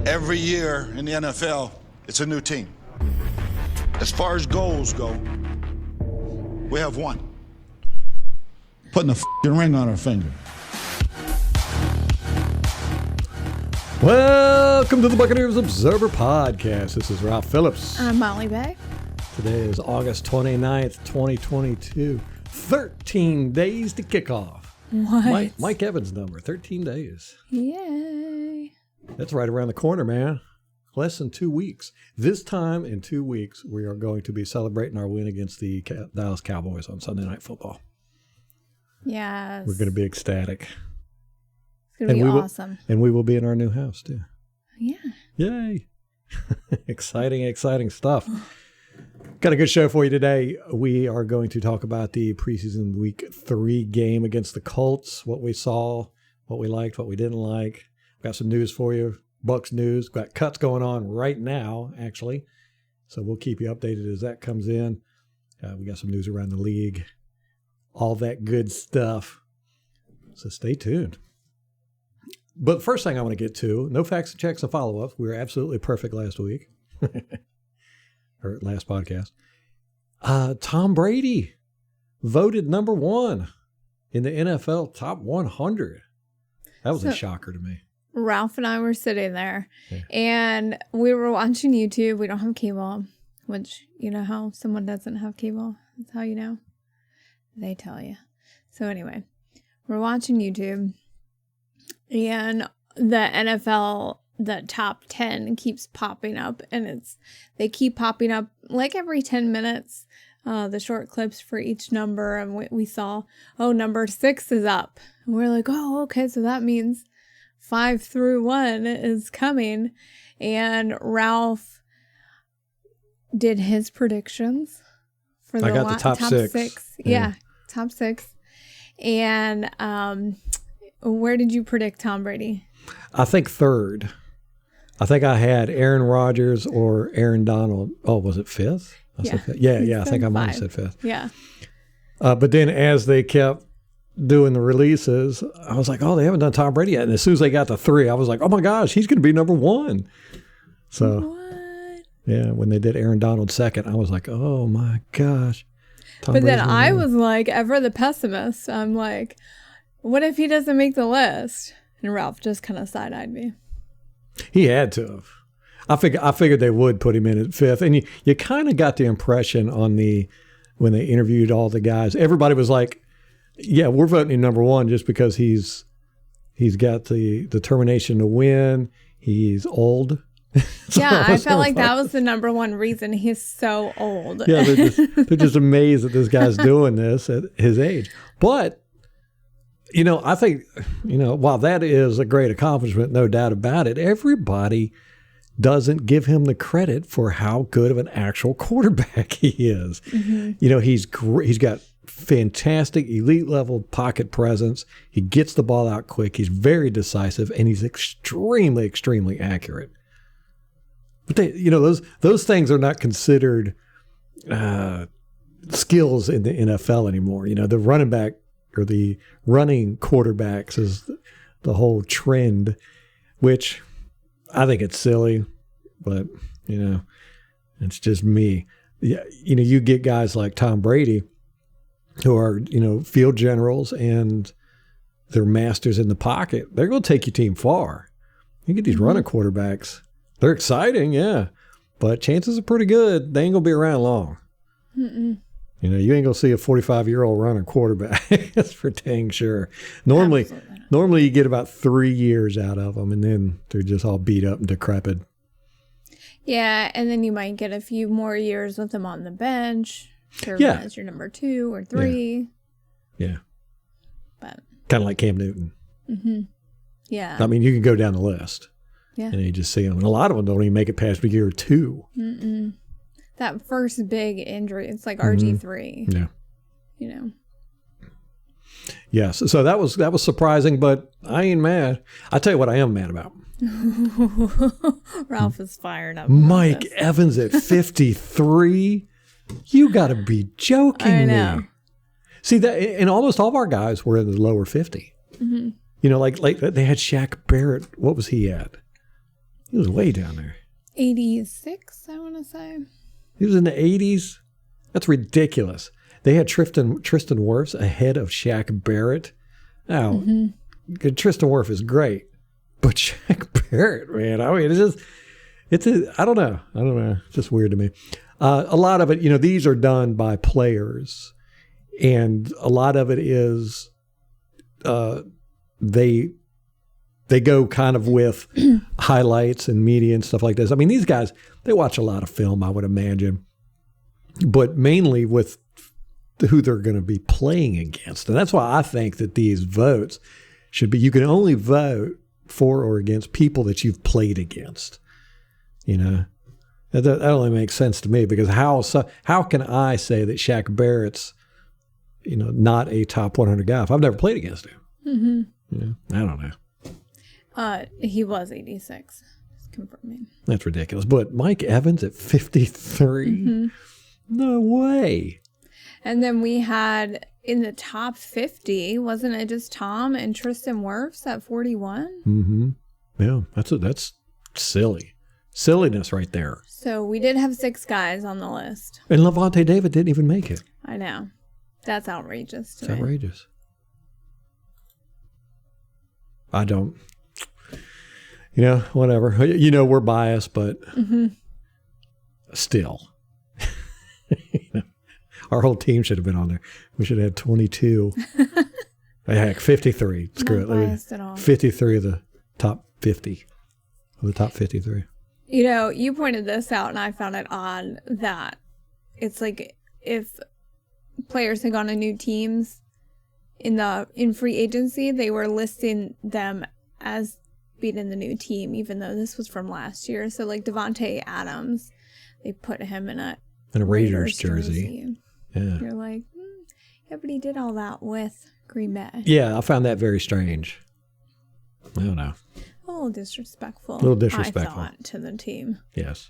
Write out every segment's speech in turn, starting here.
Every year in the NFL, it's a new team. As far as goals go, we have one. Putting a f***ing ring on our finger. Welcome to the Buccaneers Observer Podcast. This is Ralph Phillips. I'm Molly Bay. Today is August 29th, 2022. 13 days to kick off. What? Mike Evans' number, 13 days. Yay. That's right around the corner, man. Less than 2 weeks. This time in 2 weeks, we are going to be celebrating our win against the Dallas Cowboys on Sunday Night Football. Yes. We're going to be ecstatic. It's going to be awesome. And we will be in our new house, too. Yeah. Yay. Exciting stuff. Got a good show for you today. We are going to talk about the preseason week 3 game against the Colts, what we saw, what we liked, what we didn't like. Got some news for you. Bucs news. Got cuts going on right now, actually. So we'll keep you updated as that comes in. We got some news around the league. All that good stuff. So stay tuned. But the first thing I want to get to, no facts and checks and follow-up. We were absolutely perfect last week. Or last podcast. Tom Brady voted number 1 in the NFL top 100. That was a shocker to me. Ralph and I were sitting there, and we were watching YouTube. We don't have cable, which, you know how someone doesn't have cable? That's how you know. They tell you. So anyway, we're watching YouTube, and the NFL, the top 10 keeps popping up, and they keep popping up like every 10 minutes, the short clips for each number. And we saw, number 6 is up. And we're like, okay, so that means 5 through 1 is coming. And Ralph did his predictions for I got the top six. Yeah, top 6. And where did you predict Tom Brady? I think 3rd. I think I had Aaron Rodgers or Aaron Donald. Oh, was it 5th? Yeah. I think I might have said 5th. Yeah. But then as they kept doing the releases, I was like, they haven't done Tom Brady yet. And as soon as they got to 3, I was like, oh my gosh, he's going to be number 1. So, what? Yeah, when they did Aaron Donald 2nd, I was like, oh my gosh. But then I was like, ever the pessimist. I'm like, what if he doesn't make the list? And Ralph just kind of side-eyed me. He had to have. I figured they would put him in at 5th. And you kind of got the impression when they interviewed all the guys, everybody was like, yeah, we're voting him number 1 just because he's got the determination to win. He's old. Yeah, I felt like that was the number 1 reason. He's so old. Yeah, they're just amazed that this guy's doing this at his age. But, I think, while that is a great accomplishment, no doubt about it, everybody doesn't give him the credit for how good of an actual quarterback he is. Mm-hmm. He's got fantastic elite level pocket presence. He gets the ball out quick. He's very decisive, and he's extremely, extremely accurate. But those things are not considered skills in the NFL anymore. The running back or the running quarterbacks is the whole trend, which I think it's silly, but it's just me. Yeah, you get guys like Tom Brady who are, field generals and they're masters in the pocket. They're going to take your team far. You get these running quarterbacks. They're exciting, yeah, but chances are pretty good they ain't going to be around long. Mm-mm. You ain't going to see a 45-year-old running quarterback. That's for dang sure. Normally you get about 3 years out of them, and then they're just all beat up and decrepit. Yeah, and then you might get a few more years with them on the bench. As your number 2 or 3. Yeah. But kind of like Cam Newton. Mm-hmm. Yeah. I mean, you can go down the list. Yeah. And you just see them. And a lot of them don't even make it past a year or 2. Mm-mm. That first big injury, it's like RG3. Yeah. Yes. So that was surprising, but I ain't mad. I tell you what I am mad about. Ralph is fired up. Mike Evans at 53. You got to be joking me. See that, and almost all of our guys were in the lower 50. Mm-hmm. Like they had Shaq Barrett. What was he at? He was way down there. 86, I want to say. He was in the 80s. That's ridiculous. They had Tristan Wirfs ahead of Shaq Barrett. Now, Tristan Wirfs is great, but Shaq Barrett, man, I mean, I don't know. It's just weird to me. A lot of it, these are done by players, and a lot of it is they go kind of with highlights and media and stuff like this. I mean, these guys, they watch a lot of film, I would imagine, but mainly with who they're going to be playing against. And that's why I think that these votes should be, you can only vote for or against people that you've played against. That only makes sense to me, because how can I say that Shaq Barrett's, not a top 100 guy if I've never played against him? I don't know. He was 86. Just confirming. That's ridiculous. But Mike Evans at 53? No way. And then we had in the top 50, wasn't it just Tom and Tristan Wirfs at 41? Yeah, that's silly. Silliness right there. So we did have 6 guys on the list. And Levante David didn't even make it. I know. That's outrageous to It's me. outrageous. I don't, whatever. We're biased, but still. Our whole team should have been on there. We should have had 22. Heck, 53. Screw Not it. biased at all. 53 of the top 50. Of the top 53. You pointed this out, and I found it odd that it's like if players had gone to new teams in free agency, they were listing them as being in the new team, even though this was from last year. So like Devontae Adams, they put him in a Raiders jersey. Yeah. You're like, yeah, but he did all that with Green Bay. Yeah, I found that very strange. I don't know. A little disrespectful. A little disrespectful. I thought, to the team. Yes.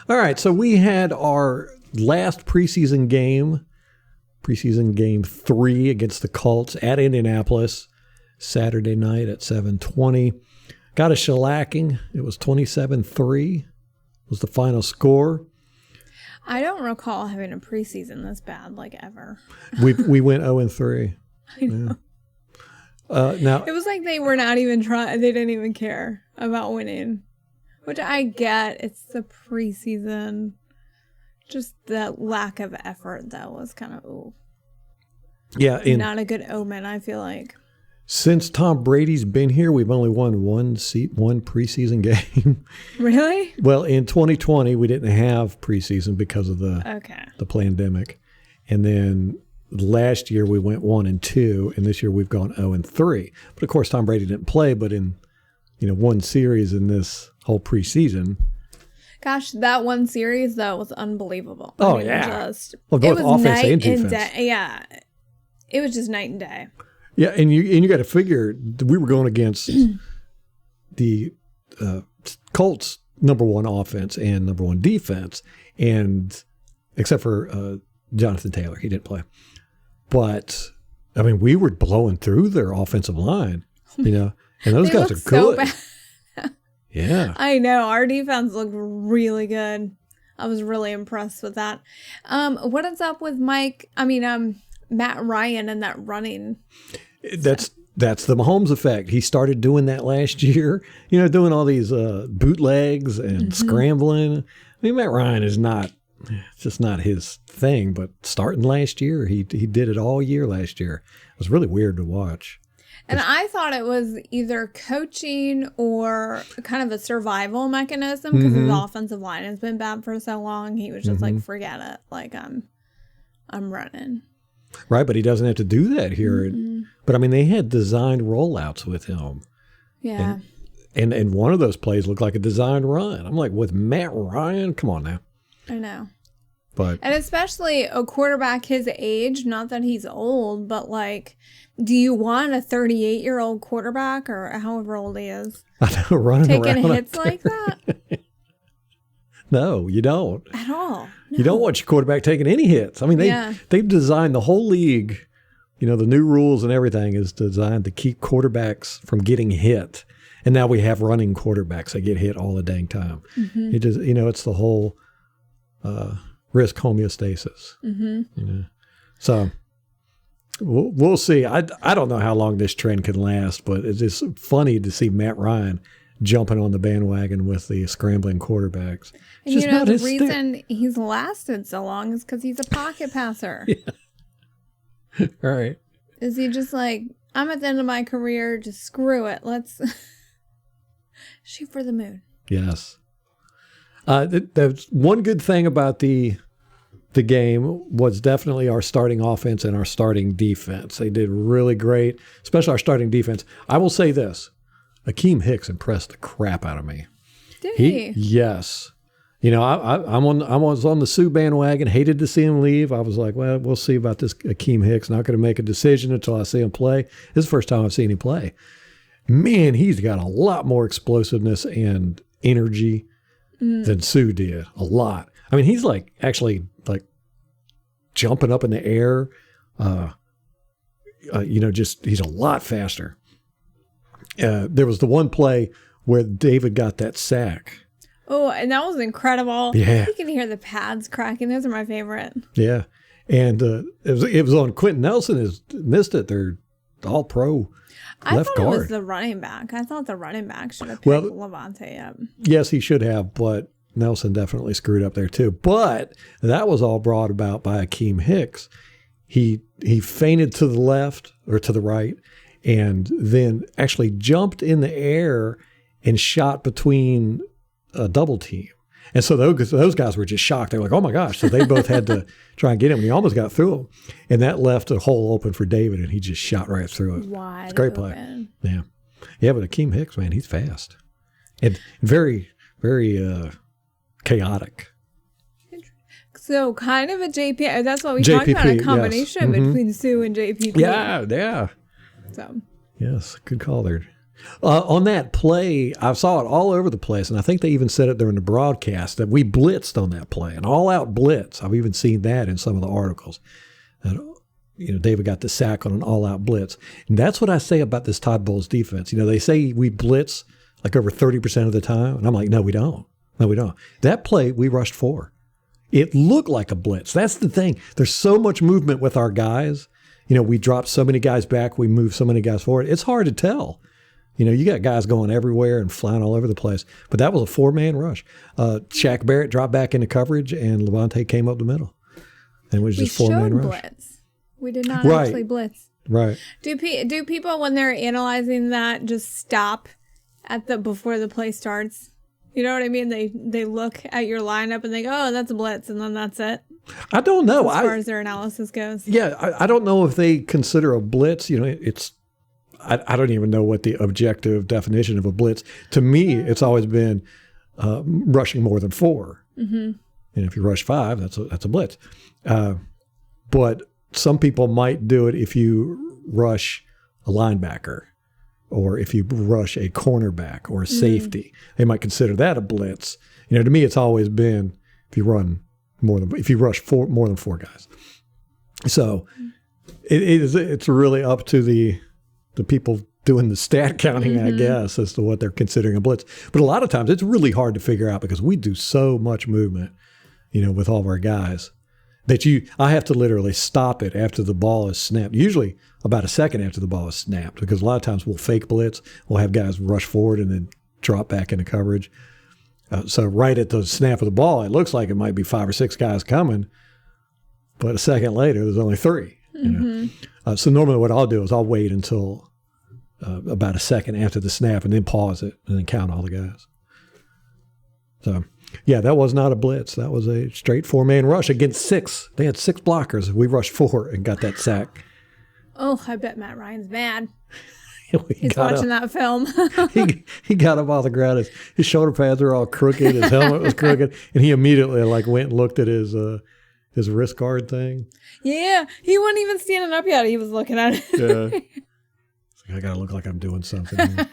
All right, so we had our last preseason game 3 against the Colts at Indianapolis, Saturday night at 7:20. Got a shellacking. It was 27-3 was the final score. I don't recall having a preseason this bad, like, ever. We went 0-3. I know. Now it was like they were not even trying. They didn't even care about winning, which I get. It's the preseason. Just the lack of effort, though, was kind of not a good omen, I feel like. Since Tom Brady's been here, we've only won one preseason game. Really? Well, in 2020, we didn't have preseason because of the pandemic. And then last year we went 1-2, and this year we've gone 0-3. But of course, Tom Brady didn't play, but in one series in this whole preseason. Gosh, that one series though was unbelievable. Oh, I mean, yeah. Both it was offense and defense. Yeah, it was just night and day. Yeah, and you got to figure we were going against the Colts' number 1 offense and number 1 defense, and except for Jonathan Taylor, he didn't play. But I mean, we were blowing through their offensive line, and those guys are good. So bad. Yeah, I know. Our defense looked really good. I was really impressed with that. What is up with Matt Ryan and that running? That's the Mahomes effect. He started doing that last year, doing all these bootlegs and scrambling. I mean, Matt Ryan is it's just not his thing, but starting last year, he did it all year last year. It was really weird to watch. And I thought it was either coaching or kind of a survival mechanism because his offensive line has been bad for so long. He was just like, forget it. Like, I'm running. Right, but he doesn't have to do that here. But, I mean, they had designed rollouts with him. Yeah. And one of those plays looked like a designed run. I'm like, with Matt Ryan? Come on now. I know. And especially a quarterback his age, not that he's old, but like, do you want a 38-year-old quarterback or however old he is? I know, running taking around hits like that? No, you don't. At all. No. You don't want your quarterback taking any hits. I mean, they've designed the whole league, the new rules and everything is designed to keep quarterbacks from getting hit. And now we have running quarterbacks that get hit all the dang time. It just, it's the whole risk homeostasis. So we'll see. I don't know how long this trend can last, but it's just funny to see Matt Ryan jumping on the bandwagon with the scrambling quarterbacks. And the reason he's lasted so long is because he's a pocket passer. All right. Is he just like, I'm at the end of my career, just screw it. Let's shoot for the moon. Yes. There's one good thing about the game was definitely our starting offense and our starting defense. They did really great, especially our starting defense. I will say this. Akeem Hicks impressed the crap out of me. Did he? Yes. I was on the Sue bandwagon, hated to see him leave. I was like, well, we'll see about this Akeem Hicks. Not going to make a decision until I see him play. This is the first time I've seen him play. Man, he's got a lot more explosiveness and energy than Sue did. A lot. I mean, he's actually jumping up in the air. He's a lot faster. There was the one play where David got that sack. Oh, and that was incredible. Yeah. You can hear the pads cracking. Those are my favorite. Yeah. And it was on Quentin Nelson has missed it. They're all pro left guard. It was the running back. I thought the running back should have picked Levante up. Yes, he should have, but Nelson definitely screwed up there too. But that was all brought about by Akeem Hicks. He feinted to the left or to the right and then actually jumped in the air and shot between a double team. And so those guys were just shocked. They were like, oh my gosh. So they both had to try and get him. And he almost got through him. And that left a hole open for David, and he just shot right through it. Wide it's a great open. Play. Yeah. Yeah, but Akeem Hicks, man, he's fast. And very, very chaotic. So kind of a JP. That's what we talked about, a combination between Sue and JPP. Yeah. So. Yes, good call there. On that play, I saw it all over the place, and I think they even said it during the broadcast that we blitzed on that play, an all-out blitz. I've even seen that in some of the articles. David got the sack on an all-out blitz. And that's what I say about this Todd Bowles defense. They say we blitz like over 30% of the time, and I'm like, no, we don't. No, we don't. That play, we rushed 4. It looked like a blitz. That's the thing. There's so much movement with our guys. We dropped so many guys back. We moved so many guys forward. It's hard to tell. You got guys going everywhere and flying all over the place. But that was a 4-man rush. Shaq Barrett dropped back into coverage, and Levante came up the middle. And it was just 4-man rush. Blitz. We did not actually blitz. Right. Do people, when they're analyzing that, just stop before the play starts? You know what I mean? They look at your lineup and they go, oh, that's a blitz, and then that's it. I don't know. As far as their analysis goes. Yeah, I don't know if they consider a blitz. I don't even know what the objective definition of a blitz. To me, it's always been rushing more than 4. Mm-hmm. And if you rush 5, that's a blitz. But some people might do it if you rush a linebacker or if you rush a cornerback or a safety. They might consider that a blitz. To me, it's always been if you rush more than 4 guys. So it's really up to the people doing the stat counting, I guess, as to what they're considering a blitz. But a lot of times it's really hard to figure out because we do so much movement, with all of our guys that I have to literally stop it after the ball is snapped. Usually about a second after the ball is snapped because a lot of times we'll fake blitz. We'll have guys rush forward and then drop back into coverage. So right at the snap of the ball, it looks like it might be 5 or 6 guys coming, but a second later, there's only 3. So normally what I'll do is I'll wait until about a second after the snap and then pause it and then count all the guys. So, yeah, that was not a blitz. That was a straight 4-man rush against 6. They had 6 blockers. We rushed 4 and got that sack. Oh, I bet Matt Ryan's mad. He's watching that film. he got up off the ground. His shoulder pads were all crooked. His helmet was crooked. And he immediately went and looked at his wrist guard thing. Yeah. He wasn't even standing up yet. He was looking at it. Yeah. I got to look like I'm doing something here.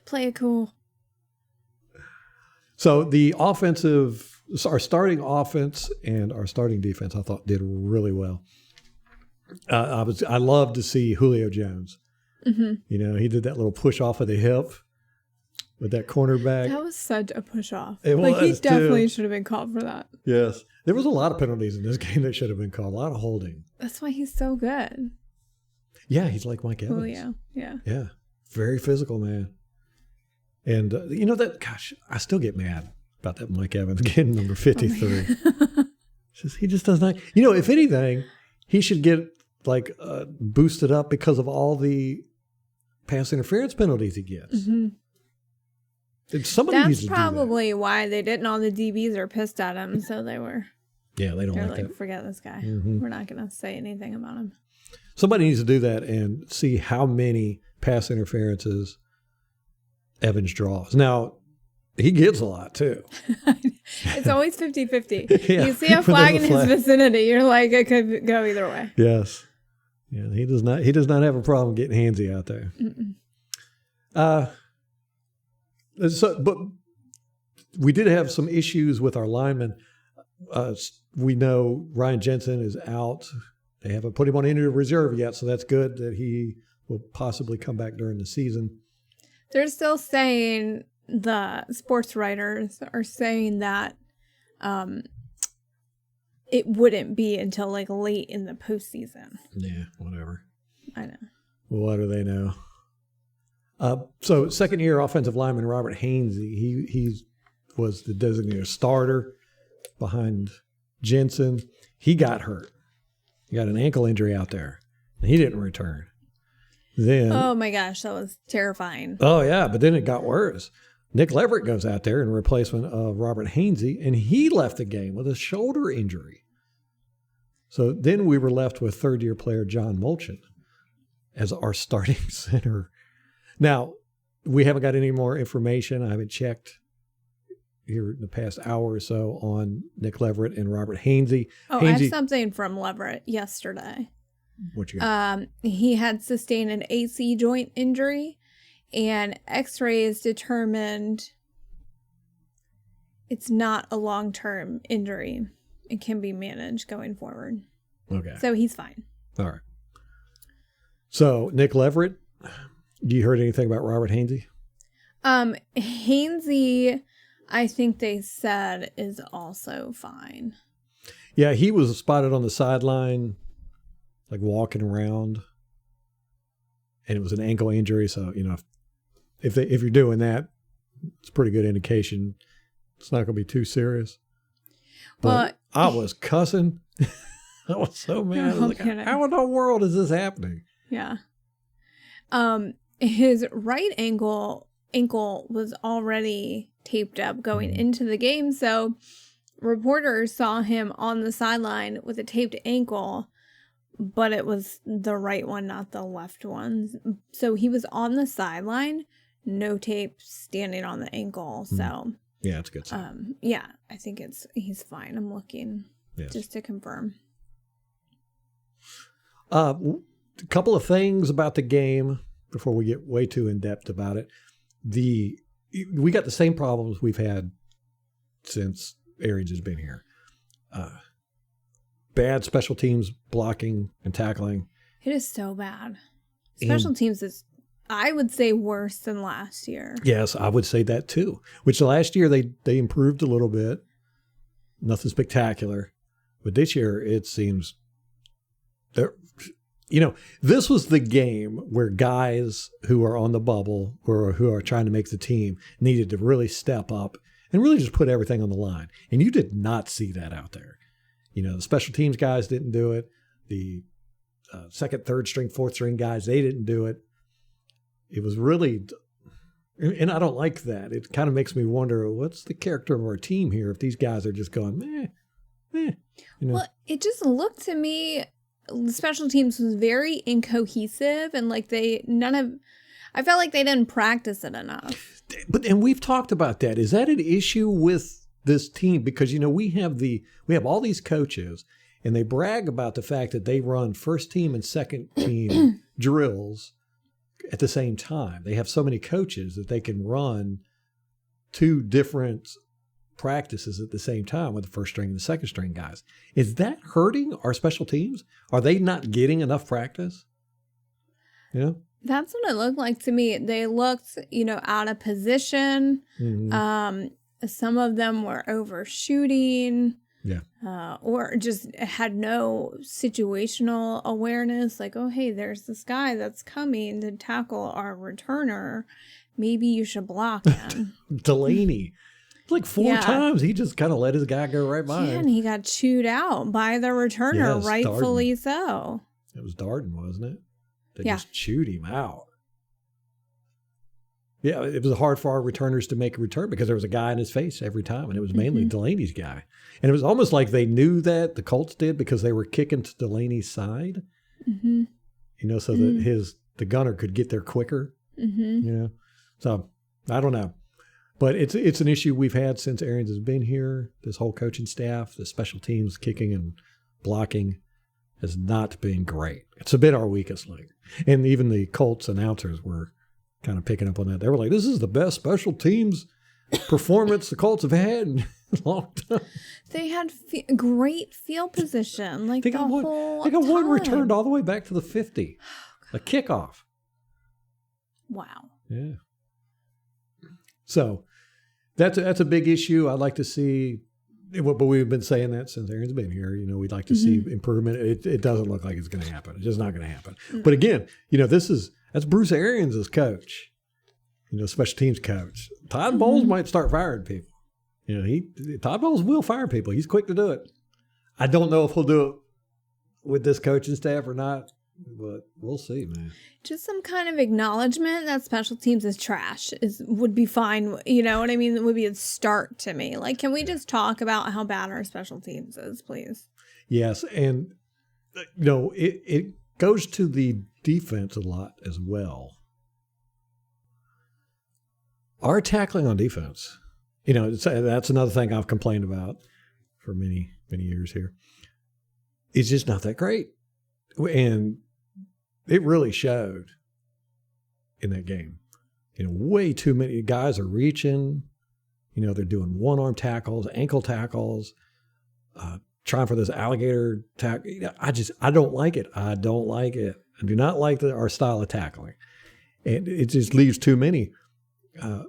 Play it cool. So our starting offense and our starting defense, I thought, did really well. I loved to see Julio Jones. Mm-hmm. He did that little push off of the hip with that cornerback. That was such a push off. It like he was, definitely too. should have been called for that. Yes. There was a lot of penalties in this game that should have been called. A lot of holding. That's why he's so good. Yeah, he's like Mike Evans. Oh yeah, yeah. Yeah. Very physical, man. And I still get mad about that Mike Evans getting number 53. He just does not. If anything, he should get boosted up because of all the pass interference penalties he gets. Mm-hmm. Somebody needs That's to do probably why they didn't. All the DBs are pissed at him, so they were. Yeah, they don't They're like like, that. forget this guy. Mm-hmm. We're not going to say anything about him. Somebody needs to do that and see how many pass interferences Evans draws. Now, he gives a lot too. It's always 50-50. Yeah, You see a flag in his vicinity, you're like, it could go either way. Yes. Yeah, he does not have a problem getting handsy out there. But we did have some issues with our linemen. We know Ryan Jensen is out. They haven't put him on injured reserve yet, so that's good that he will possibly come back during the season. They're still saying, the sports writers are saying that it wouldn't be until late in the postseason. Yeah, whatever. I know. What do they know? So second-year offensive lineman Robert Hainsey, he was the designated starter behind Jensen. He got hurt. He got an ankle injury out there, and he didn't return. Then, Oh my gosh, that was terrifying. oh yeah, but then it got worse. Nick Leverett goes out there in replacement of Robert Hainsey, and he left the game with a shoulder injury. So then we were left with third-year player John Molchin as our starting center. Now, we haven't got any more information. I haven't checked here in the past hour or so on Nick Leverett and Robert Hainsey. Oh, I have something from Leverett yesterday. What you got? He had sustained an AC joint injury, and x-rays determined it's not a long-term injury. It can be managed going forward. Okay. So he's fine. All right. So, Nick Leverett, you heard anything about Robert Hainsey? Hainsey, I think they said, is also fine. Yeah, he was spotted on the sideline, walking around, and it was an ankle injury. So, if you're doing that, it's a pretty good indication it's not going to be too serious. But I was cussing. I was so mad. I was like, how in the world is this happening? Yeah. His right ankle was already taped up going into the game. So reporters saw him on the sideline with a taped ankle, but it was the right one, not the left one. So he was on the sideline, no tape, standing on the ankle. So yeah, it's good. Yeah, I think he's fine. I'm looking just to confirm. A couple of things about the game before we get way too in depth about it. We got the same problems we've had since Arians has been here. Bad special teams blocking and tackling. It is so bad. Special teams is, I would say, worse than last year. Yes, I would say that too. Which last year they improved a little bit. Nothing spectacular. But this year it seems this was the game where guys who are on the bubble or who are trying to make the team needed to really step up and really just put everything on the line. And you did not see that out there. The special teams guys didn't do it. The second, third string, fourth string guys, they didn't do it. It was really, and I don't like that. It kind of makes me wonder, what's the character of our team here if these guys are just going, meh. Well, it just looked to me, the special teams was very incohesive, and I felt like they didn't practice it enough. And we've talked about that. Is that an issue with this team? Because we have all these coaches, and they brag about the fact that they run first team and second team drills at the same time. They have so many coaches that they can run two different practices at the same time with the first string and the second string guys. Is that hurting our special teams? Are they not getting enough practice? That's what it looked like to me. They looked, out of position. Some of them were overshooting. Yeah. Or just had no situational awareness. Like, oh, hey, there's this guy that's coming to tackle our returner. Maybe you should block him. Delaney. Like 4 times, he just kind of let his guy go right by him. And he got chewed out by the returner, Yes, rightfully Darden. so. It was Darden, wasn't it? They Yeah. just chewed him out. Yeah, it was hard for our returners to make a return because there was a guy in his face every time, and it was mainly Delaney's guy. And it was almost like they knew that, the Colts did, because they were kicking to Delaney's side, so that the gunner could get there quicker, So, I don't know. But it's an issue we've had since Arians has been here. This whole coaching staff, the special teams kicking and blocking has not been great. It's a bit our weakest link. And even the Colts announcers were kind of picking up on that. They were like, this is the best special teams performance the Colts have had in a long time. They had great field position. Like, They got one returned all the way back to the 50. A kickoff. Wow. Yeah. So that's a big issue. I'd like to see, but we've been saying that since Aaron's been here. We'd like to see improvement. It doesn't look like it's going to happen. It's just not going to happen. But again, that's Bruce Arians' coach, special teams coach. Todd Bowles might start firing people. Todd Bowles will fire people. He's quick to do it. I don't know if he'll do it with this coaching staff or not, but we'll see, man. Just some kind of acknowledgement that special teams is trash would be fine. You know what I mean? It would be a start to me. Like, can we just talk about how bad our special teams is, please? Yes, and it goes to the defense a lot as well. Our tackling on defense, that's another thing I've complained about for many, many years here. It's just not that great. And it really showed in that game. Way too many guys are reaching. They're doing one-arm tackles, ankle tackles, trying for this alligator tackle. I don't like it. I don't like it. I do not like our style of tackling. And it just leaves too many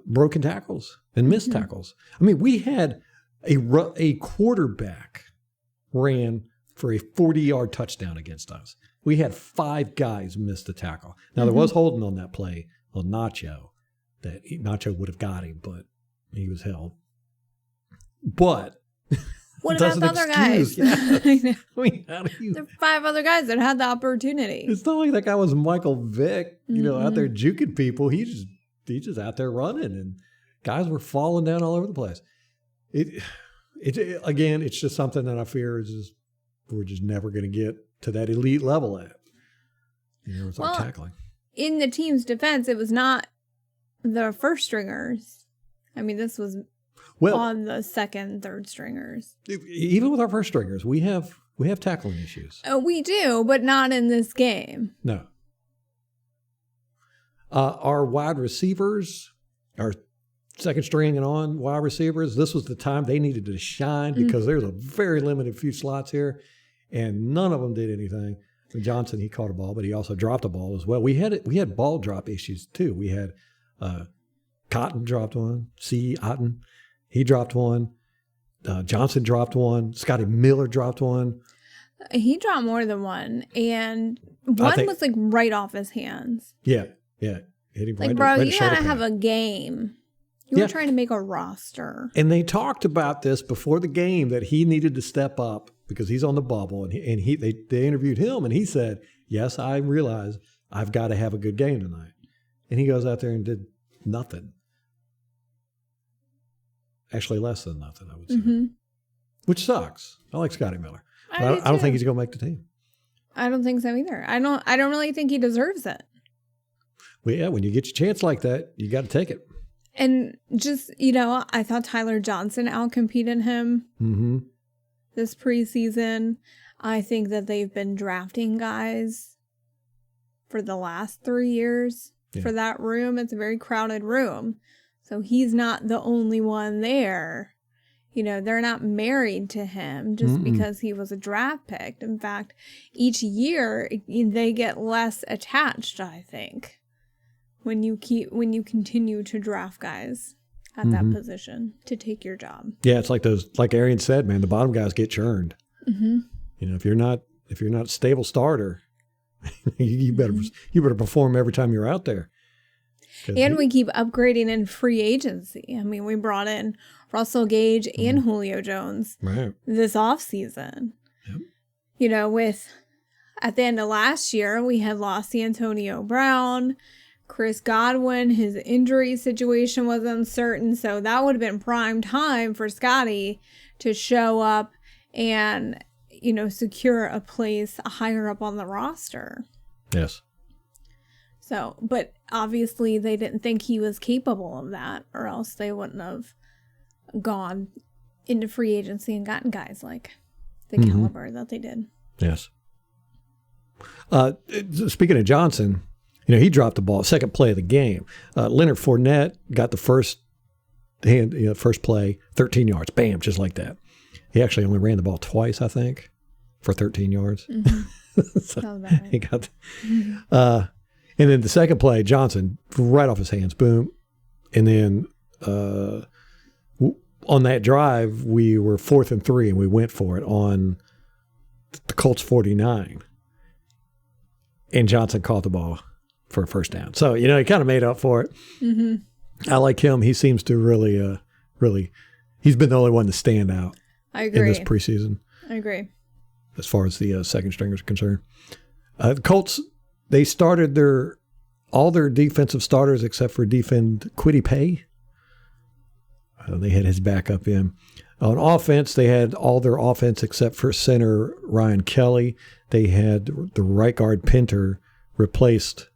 broken tackles and missed tackles. I mean, we had a quarterback ran for a 40-yard touchdown against us. We had 5 guys miss the tackle. Now, there was holding on that play on Nacho. Nacho would have got him, but he was held. But what about the other guys? Yes. I mean, there are 5 other guys that had the opportunity. It's not like that guy was Michael Vick, out there juking people. He's just out there running, and guys were falling down all over the place. Again, it's just something that I fear we're just never going to get to that elite level at. With our tackling. In the team's defense, it was not the first stringers. I mean, this was on the second, third stringers. Even with our first stringers, we have tackling issues. We do, but not in this game. No. Our wide receivers, our second string and on wide receivers, this was the time they needed to shine because there's a very limited few slots here, and none of them did anything. Johnson, he caught a ball, but he also dropped a ball as well. We had ball drop issues too. We had Cotton dropped one, Otten, he dropped one. Johnson dropped one. Scotty Miller dropped one. He dropped more than one, and one was like right off his hands. Yeah. Hit him like, right. Bro, right you gotta have a game. You were trying to make a roster. And they talked about this before the game, that he needed to step up because he's on the bubble. And they interviewed him, and he said, yes, I realize I've got to have a good game tonight. And he goes out there and did nothing. Actually, less than nothing, I would say. Which sucks. I like Scotty Miller. I don't think he's going to make the team. I don't think so either. I don't really think he deserves it. Well, yeah, when you get your chance like that, you got to take it. And just, I thought Tyler Johnson outcompeted him this preseason. I think that they've been drafting guys for the last 3 years for that room. It's a very crowded room. So he's not the only one there. They're not married to him just because he was a draft pick. In fact, each year they get less attached, I think. when you continue to draft guys at that position to take your job. Yeah, it's like Arian said, man, the bottom guys get churned. Mm-hmm. You know, if you're not a stable starter, you better perform every time you're out there. And we keep upgrading in free agency. I mean, we brought in Russell Gage and Julio Jones this offseason. Yep. You know, at the end of last year, we had lost Antonio Brown, Chris Godwin. His injury situation was uncertain, so that would have been prime time for Scotty to show up and, you know, secure a place higher up on the roster. Yes. So, but obviously they didn't think he was capable of that, or else they wouldn't have gone into free agency and gotten guys like the caliber that they did. Yes. Speaking of Johnson, you know, he dropped the ball, second play of the game. Leonard Fournette got the first play, 13 yards, bam, just like that. He actually only ran the ball twice, I think, for 13 yards. Mm-hmm. So he got. And then the second play, Johnson, right off his hands, boom. And then on that drive, we were 4th and 3, and we went for it on the Colts 49. And Johnson caught the ball for a first down. So, you know, he kind of made up for it. Mm-hmm. I like him. He seems to really, he's been the only one to stand out. I agree. In this preseason. I agree. As far as the second stringers are concerned. The Colts, they started all their defensive starters except for Kwity Paye. They had his backup in. On offense, they had all their offense except for center Ryan Kelly. They had the right guard Pinter replaced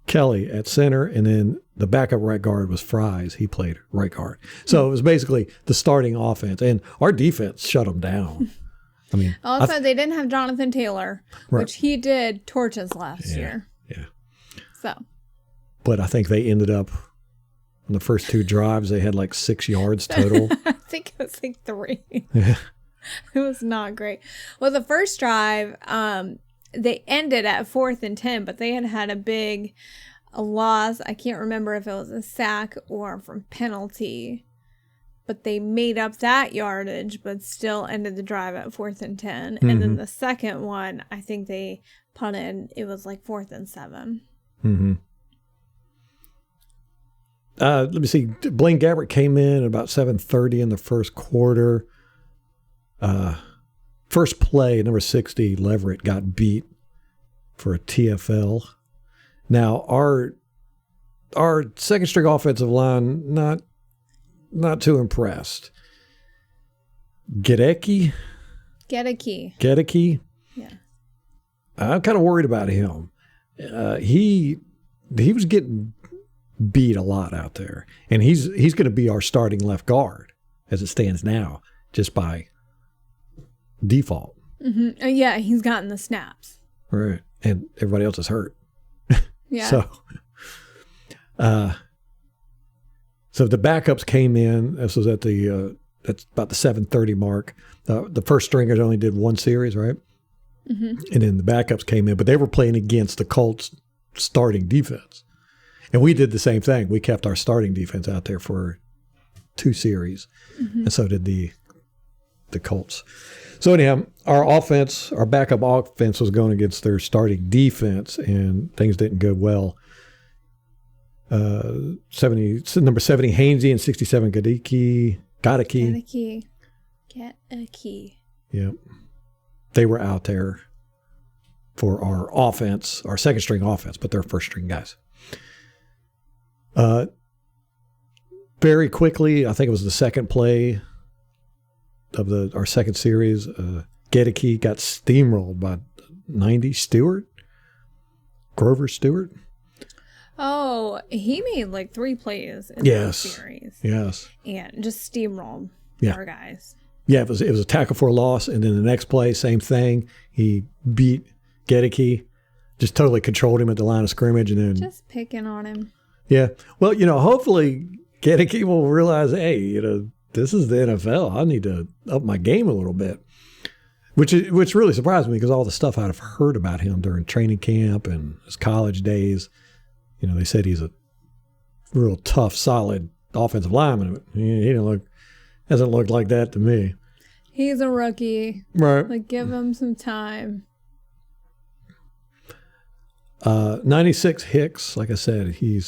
Kelly at center, and then the backup right guard was Fries. He played right guard. So it was basically the starting offense, and our defense shut them down. I mean, also, they didn't have Jonathan Taylor, which he did torches last year. Yeah. So. But I think they ended up, on the first 2 drives, they had like 6 yards total. I think it was like 3. Yeah. It was not great. Well, the first drive, they ended at 4th and 10, but they had a big loss. I can't remember if it was a sack or from penalty. But they made up that yardage, but still ended the drive at 4th and 10. Mm-hmm. And then the second one, I think they punted. It was like 4th and 7. Mm-hmm. Let me see. Blaine Gabbert came in at about 7:30 in the first quarter. First play, number 60, Leverett got beat for a TFL. Now, our second string offensive line, not too impressed. Gedeke. Yeah. I'm kind of worried about him. He was getting beat a lot out there, and he's going to be our starting left guard as it stands now, just by default. Mm-hmm. Yeah, he's gotten the snaps. Right, and everybody else is hurt. Yeah. So the backups came in. This was at that's about the 7:30 mark. The first stringers only did 1 series, right? Mm-hmm. And then the backups came in, but they were playing against the Colts starting defense. And we did the same thing. We kept our starting defense out there for 2 series, and so did the Colts. So anyhow, our backup offense was going against their starting defense, and things didn't go well. Number 70 Hainsey and 67 Gedeke. Yep. They were out there for our offense, our second string offense, but they're first string guys. Very quickly, I think it was the second play of our second series. Gedeke got steamrolled by 90 Grover Stewart. Oh, he made like 3 plays in the series. Yes. And just steamrolled our guys. Yeah, it was a tackle for a loss, and then the next play, same thing. He beat Gedeke, just totally controlled him at the line of scrimmage, and then just picking on him. Yeah. Well, hopefully Gedeke will realize, hey, this is the NFL. I need to up my game a little bit, which really surprised me because all the stuff I've heard about him during training camp and his college days. They said he's a real tough, solid offensive lineman. He hasn't looked like that to me. He's a rookie. Right. Like, give him some time. 96 Hicks, like I said, he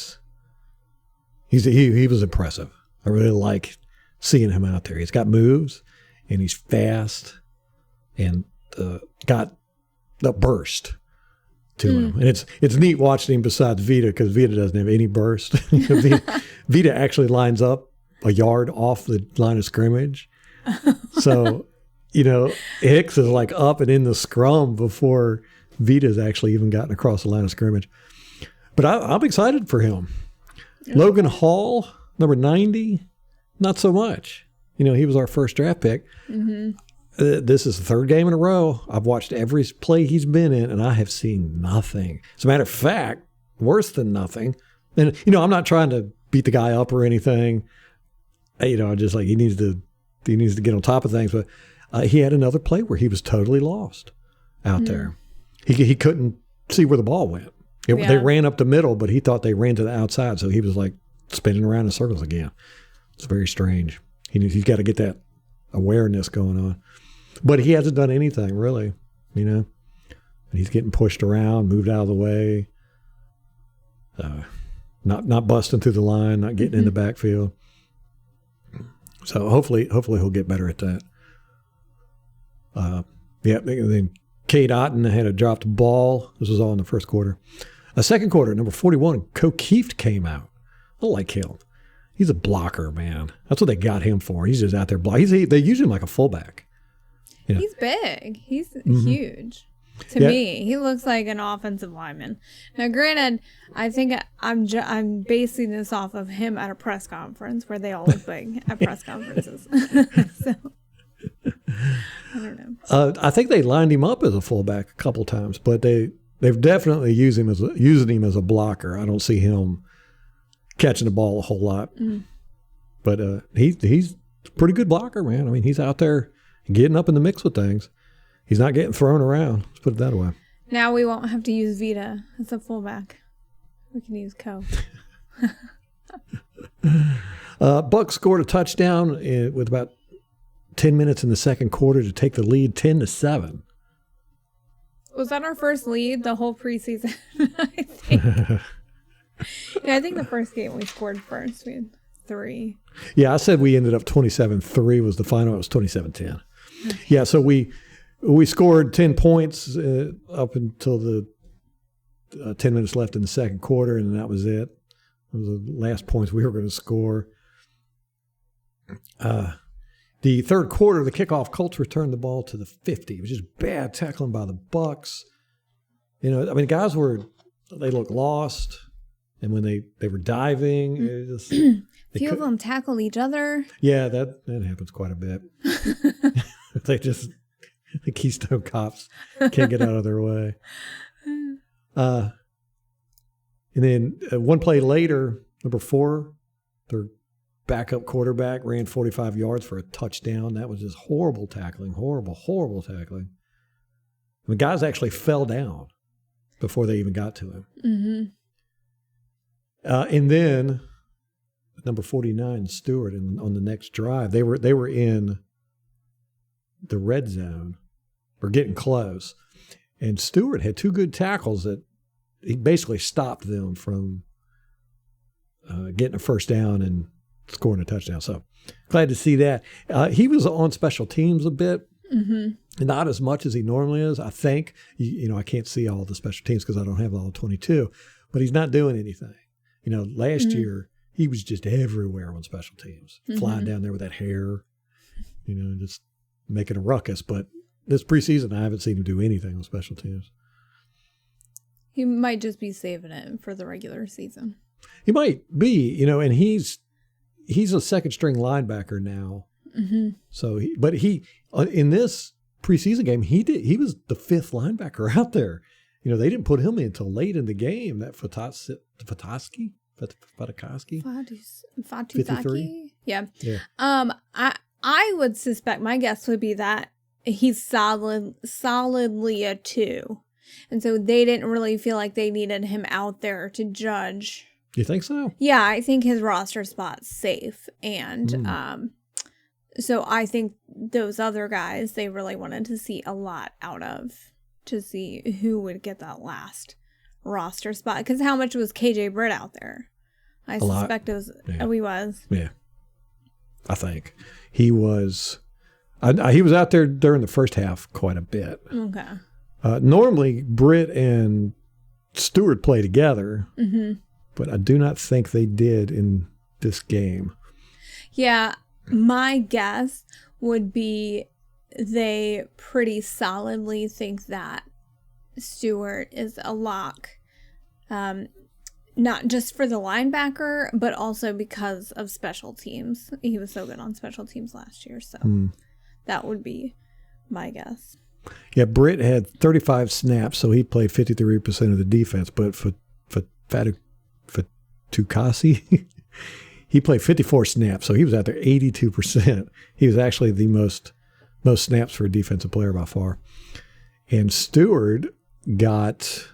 was impressive. I really like seeing him out there. He's got moves, and he's fast, and got the burst to him. And it's neat watching him besides Vita, because Vita doesn't have any burst. Vita actually lines up a yard off the line of scrimmage. So, Hicks is like up and in the scrum before Vita's actually even gotten across the line of scrimmage. But I'm excited for him. Logan Hall, number 90, not so much. He was our first draft pick. Mm-hmm. This is the third game in a row. I've watched every play he's been in, and I have seen nothing. As a matter of fact, worse than nothing. And, I'm not trying to beat the guy up or anything. Just like he needs to get on top of things. But he had another play where he was totally lost out there. He couldn't see where the ball went. They ran up the middle, but he thought they ran to the outside, so he was like spinning around in circles again. It's very strange. He's got to get that awareness going on. But he hasn't done anything, really, And he's getting pushed around, moved out of the way, not busting through the line, not getting in the backfield. So hopefully he'll get better at that. Then Cade Otten had a dropped ball. This was all in the first quarter. Second quarter, number 41, O'Keefe came out. I like him. He's a blocker, man. That's what they got him for. He's just out there blocking. They use him like a fullback. He's big. He's huge. To me, he looks like an offensive lineman. Now, granted, I think I'm basing this off of him at a press conference where they all look big at press conferences. So, I don't know. I think they lined him up as a fullback a couple times, but they've definitely using him as a blocker. I don't see him catching the ball a whole lot. But he's a pretty good blocker, man. I mean, he's out there getting up in the mix with things. He's not getting thrown around. Let's put it that way. Now we won't have to use Vita as a fullback. We can use Co. Bucs scored a touchdown with about 10 minutes in the second quarter to take the lead 10-7. Was that our first lead the whole preseason? I think. I think the first game we scored first. We had 3. Yeah, I said we ended up 27-3 was the final. It was 27-10. Yeah, so we scored 10 points up until the 10 minutes left in the second quarter, and that was it. It was the last points we were going to score. The third quarter, the kickoff, Colts returned the ball to the 50. It was just bad tackling by the Bucs. Guys they looked lost, and when they were diving, a few of them tackled each other. Yeah, that happens quite a bit. The Keystone Cops can't get out of their way. And then one play later, number 4, their backup quarterback ran 45 yards for a touchdown. That was just horrible tackling, horrible tackling. The guys actually fell down before they even got to him. Mm-hmm. And then number 49, Stewart, on the next drive, they were in the red zone, or getting close, and Stewart had 2 good tackles that he basically stopped them from getting a first down and scoring a touchdown. So glad to see that. He was on special teams a bit, not as much as he normally is. I think I can't see all the special teams because I don't have all 22, but he's not doing anything. Last year he was just everywhere on special teams, flying down there with that hair, just making a ruckus. But this preseason, I haven't seen him do anything on special teams. He might just be saving it for the regular season. He might be, and he's a second string linebacker now. Mm-hmm. So, in this preseason game, he was the 5th linebacker out there. They didn't put him in until late in the game. That Fatakowski. 53. Yeah. I would suspect, my guess would be that he's solidly a 2. And so they didn't really feel like they needed him out there to judge You think so? Yeah, I think his roster spot's safe. And so I think those other guys, they really wanted to see a lot out of to see who would get that last roster spot. Because how much was KJ Britt out there? I suspect it was. Yeah. Oh, he was. Yeah. I think. He was he was out there during the first half quite a bit. Okay. Normally, Britt and Stewart play together, but I do not think they did in this game. Yeah, my guess would be they pretty solidly think that Stewart is a lock, not just for the linebacker, but also because of special teams. He was so good on special teams last year, so that would be my guess. Yeah, Britt had 35 snaps, so he played 53% of the defense. But for Tukasi, he played 54 snaps, so he was out there 82%. He was actually the most snaps for a defensive player by far. And Stewart got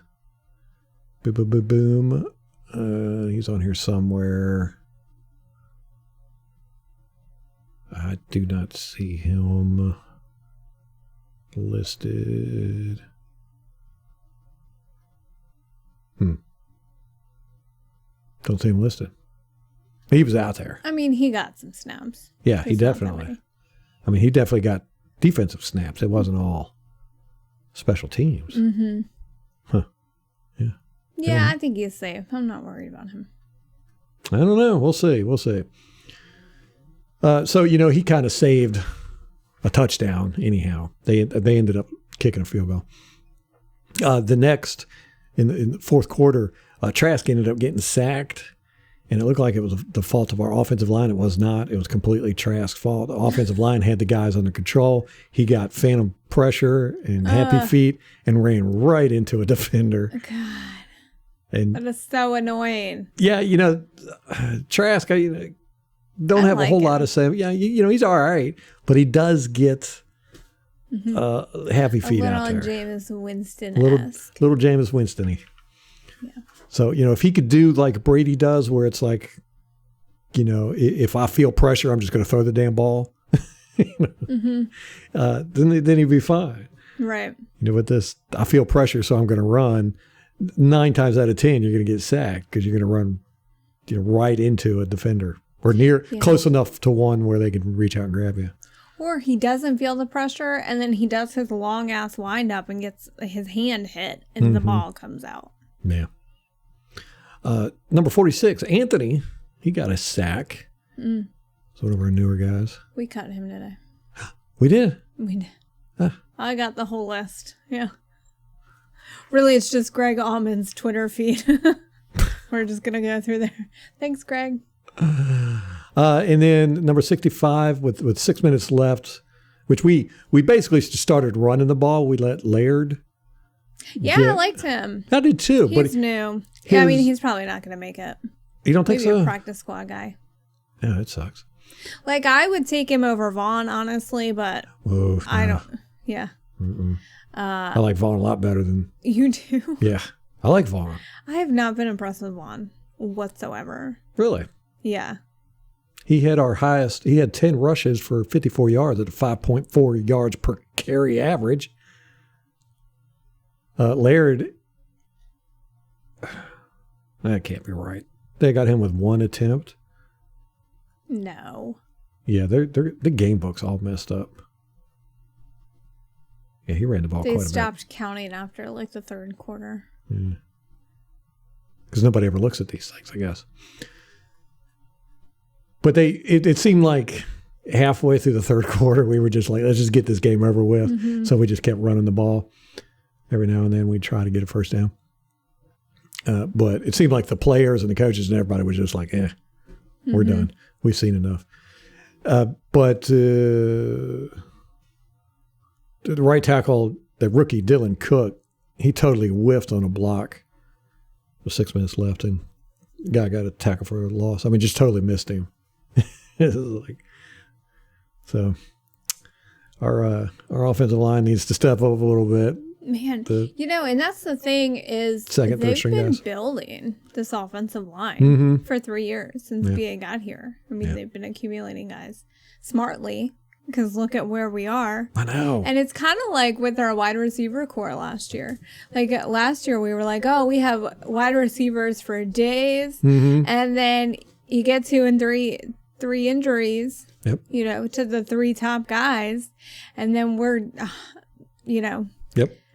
boom. He's on here somewhere. I do not see him listed. Don't see him listed. He was out there. I mean, he got some snaps. Yeah, he definitely. I mean, he definitely got defensive snaps. It wasn't all special teams. Mm-hmm. Huh. Yeah. Yeah, I think he's safe. I'm not worried about him. I don't know. We'll see. So, he kind of saved a touchdown anyhow. They ended up kicking a field goal. The next, in the fourth quarter, Trask ended up getting sacked, and it looked like it was the fault of our offensive line. It was not. It was completely Trask's fault. The offensive line had the guys under control. He got phantom pressure and happy feet and ran right into a defender. God. And that is so annoying. Yeah, Trask, don't have a whole lot to say. Yeah, he's all right, but he does get happy feet out there. Jameis Winston. Little Jameis Winston-y. Yeah. So, if he could do like Brady does, where it's like, if I feel pressure, I'm just going to throw the damn ball, then he'd be fine. Right. With this, I feel pressure, so I'm going to run. 9 times out of 10, you're going to get sacked because you're going to run right into a defender or close enough to one where they can reach out and grab you. Or he doesn't feel the pressure, and then he does his long-ass wind-up and gets his hand hit, and the ball comes out. Yeah. Number 46, Anthony, he got a sack. It's one of our newer guys. We cut him today. We did? We did. I got the whole list. Yeah. Really, it's just Greg Allman's Twitter feed. We're just going to go through there. Thanks, Greg. And then number 65 with 6 minutes left, which we basically started running the ball. We let Laird. Yeah, I liked him. I did too. He's new. Yeah, I mean, he's probably not going to make it. You don't think Maybe so? A practice squad guy. Yeah, it sucks. Like, I would take him over Vaughn, honestly, but I don't. Yeah. I like Vaughn a lot better than... You do? Yeah. I like Vaughn. I have not been impressed with Vaughn whatsoever. Really? Yeah. He had our highest... He had 10 rushes for 54 yards at a 5.4 yards per carry average. Laird... That can't be right. They got him with 1 attempt. No. Yeah, the game book's all messed up. Yeah, he ran the ball quite a bit. They stopped counting after like the third quarter. Because nobody ever looks at these things, I guess. But it seemed like halfway through the third quarter, we were just like, let's just get this game over with. So we just kept running the ball. Every now and then we'd try to get a first down. But it seemed like the players and the coaches and everybody was just like, we're done. We've seen enough. But the right tackle, the rookie Dylan Cook, he totally whiffed on a block with 6 minutes left, and the guy got a tackle for a loss. I mean, just totally missed him. So our offensive line needs to step up a little bit. Man, and that's the thing is Second, third they've string been guys. building this offensive line for 3 years since BA got here. I mean, they've been accumulating guys smartly because look at where we are. I know. And it's kind of like with our wide receiver core last year. Like last year we were like, oh, we have wide receivers for days. And then you get 2 and 3 injuries, to the 3 top guys. And then we're,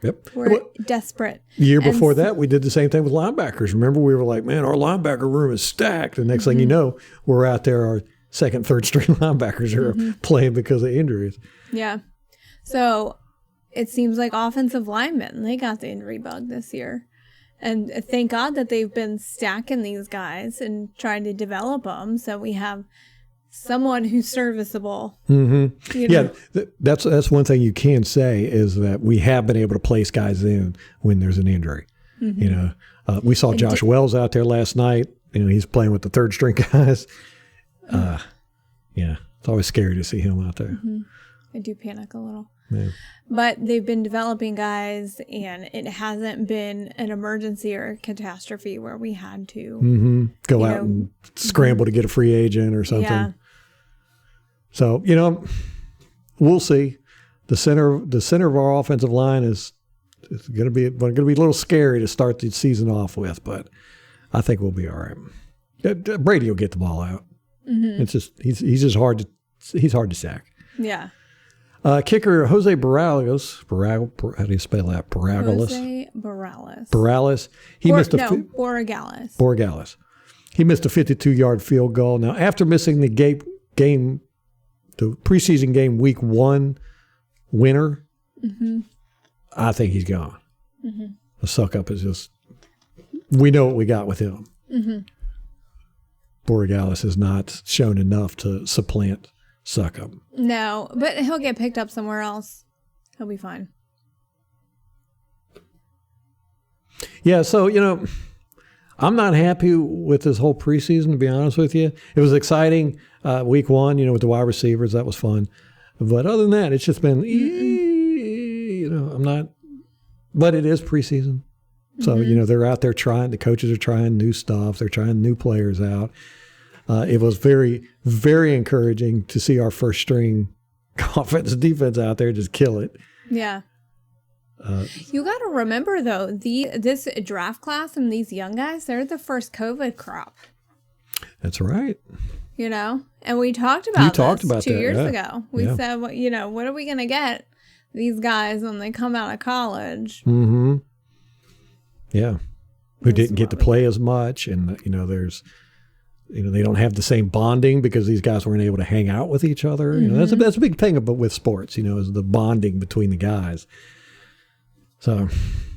Yep. we're desperate. The year before that, we did the same thing with linebackers. Remember, we were like, man, our linebacker room is stacked. The next thing you know, we're out there, our second, third string linebackers are playing because of injuries. Yeah. So it seems like offensive linemen, they got the injury bug this year. And thank God that they've been stacking these guys and trying to develop them. So we have someone who's serviceable. That's one thing you can say is that we have been able to place guys in when there's an injury. We saw Josh Wells out there last night. He's playing with the third string guys. It's always scary to see him out there. I do panic a little. Yeah. But they've been developing guys, and it hasn't been an emergency or a catastrophe where we had to go out and scramble to get a free agent or something. Yeah. So, we'll see. The center of our offensive line is going to be a little scary to start the season off with, but I think we'll be all right. Brady will get the ball out. It's just he's hard to sack. Yeah. Kicker Jose Baralos. How do you spell that? Baralos. Jose Baralos. Baralos. Borregales. Borregales. He missed a 52-yard field goal. Now, after missing the preseason game week 1 winner, I think he's gone. The suck up is just, we know what we got with him. Borregales has not shown enough to supplant suck up. No, but he'll get picked up somewhere else. He'll be fine. Yeah, so, I'm not happy with this whole preseason, to be honest with you. It was exciting week 1, with the wide receivers. That was fun. But other than that, it's just been, I'm not. But it is preseason. So, they're out there trying. The coaches are trying new stuff. They're trying new players out. It was very, very encouraging to see our first string offense and defense out there just kill it. Yeah. You got to remember, though, this draft class and these young guys, they're the first COVID crop. That's right. And we talked about this 2 years yeah. ago. We said, what are we going to get these guys when they come out of college? Yeah. Who didn't get to play as much. And, there's, they don't have the same bonding because these guys weren't able to hang out with each other. That's a big thing with sports, is the bonding between the guys. So,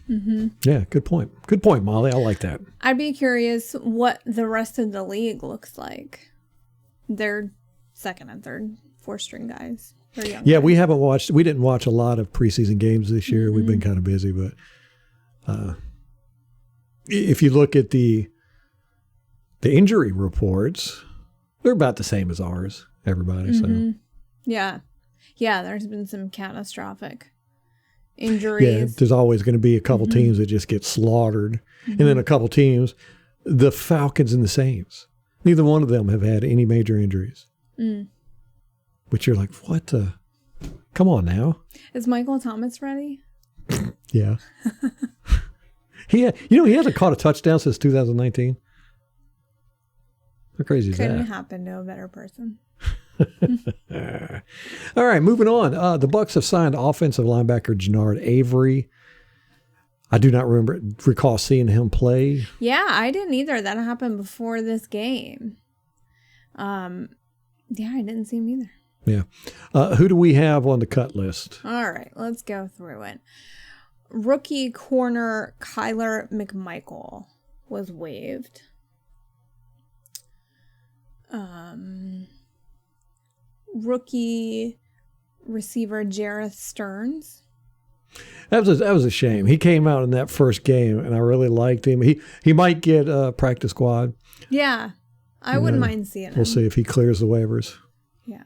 yeah, good point. Good point, Molly. I like that. I'd be curious what the rest of the league looks like. They're second and third, 4th string guys. They're young guys. We didn't watch a lot of preseason games this year. We've been kind of busy, but if you look at the injury reports, they're about the same as ours, everybody. So yeah, there's been some catastrophic injuries. Yeah, there's always going to be a couple teams that just get slaughtered, and then a couple teams, the Falcons and the Saints. Neither one of them have had any major injuries. Which you're like, what the? Come on now. Is Michael Thomas ready? Yeah. He hasn't caught a touchdown since 2019. How crazy is that? Couldn't happen to a better person. All right, moving on. The Bucs have signed offensive linebacker Gennard Avery. I do not recall seeing him play. Yeah, I didn't either. That happened before this game. Yeah, I didn't see him either. Yeah. Who do we have on the cut list? All right, let's go through it. Rookie corner Kyler Mcmichael was waived. Rookie receiver Jareth Stearns. That was a shame. He came out in that first game, and I really liked him. He might get a practice squad. Yeah, I wouldn't mind seeing him. We'll see if he clears the waivers. Yeah.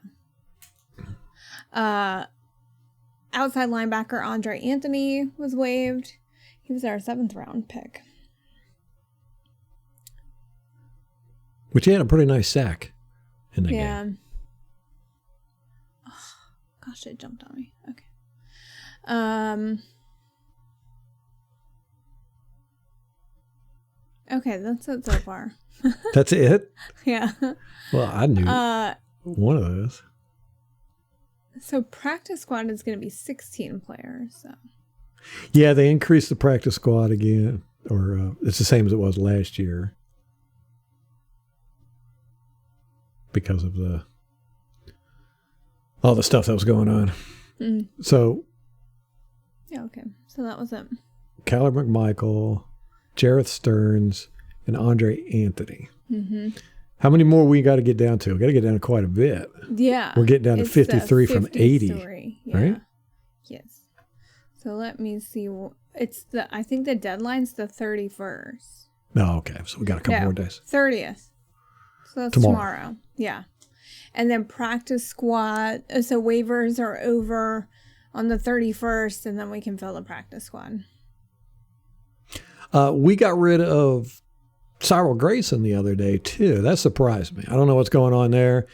outside linebacker Andre Anthony was waived. He was our 7th round pick. Which he had a pretty nice sack in that game. Oh, gosh, it jumped on me. Okay. Okay, that's it so far. That's it? Yeah. Well, I knew one of those. So practice squad is going to be 16 players. So. Yeah, they increased the practice squad again, or it's the same as it was last year because of all the stuff that was going on. Mm. So, yeah, okay. So that was it. Kyler Mcmichael, Jareth Stearns, and Andre Anthony. Mm-hmm. How many more we got to get down to? We got to get down to quite a bit. Yeah. We're getting down to 53 from 80. Yeah. Right? Yes. So let me see. I think the deadline's the 31st. Oh, okay. So we got a couple more days. 30th. So that's tomorrow. Yeah. And then practice squad. So waivers are over on the 31st, and then we can fill the practice squad. We got rid of Cyril Grayson the other day, too. That surprised me. I don't know what's going on there.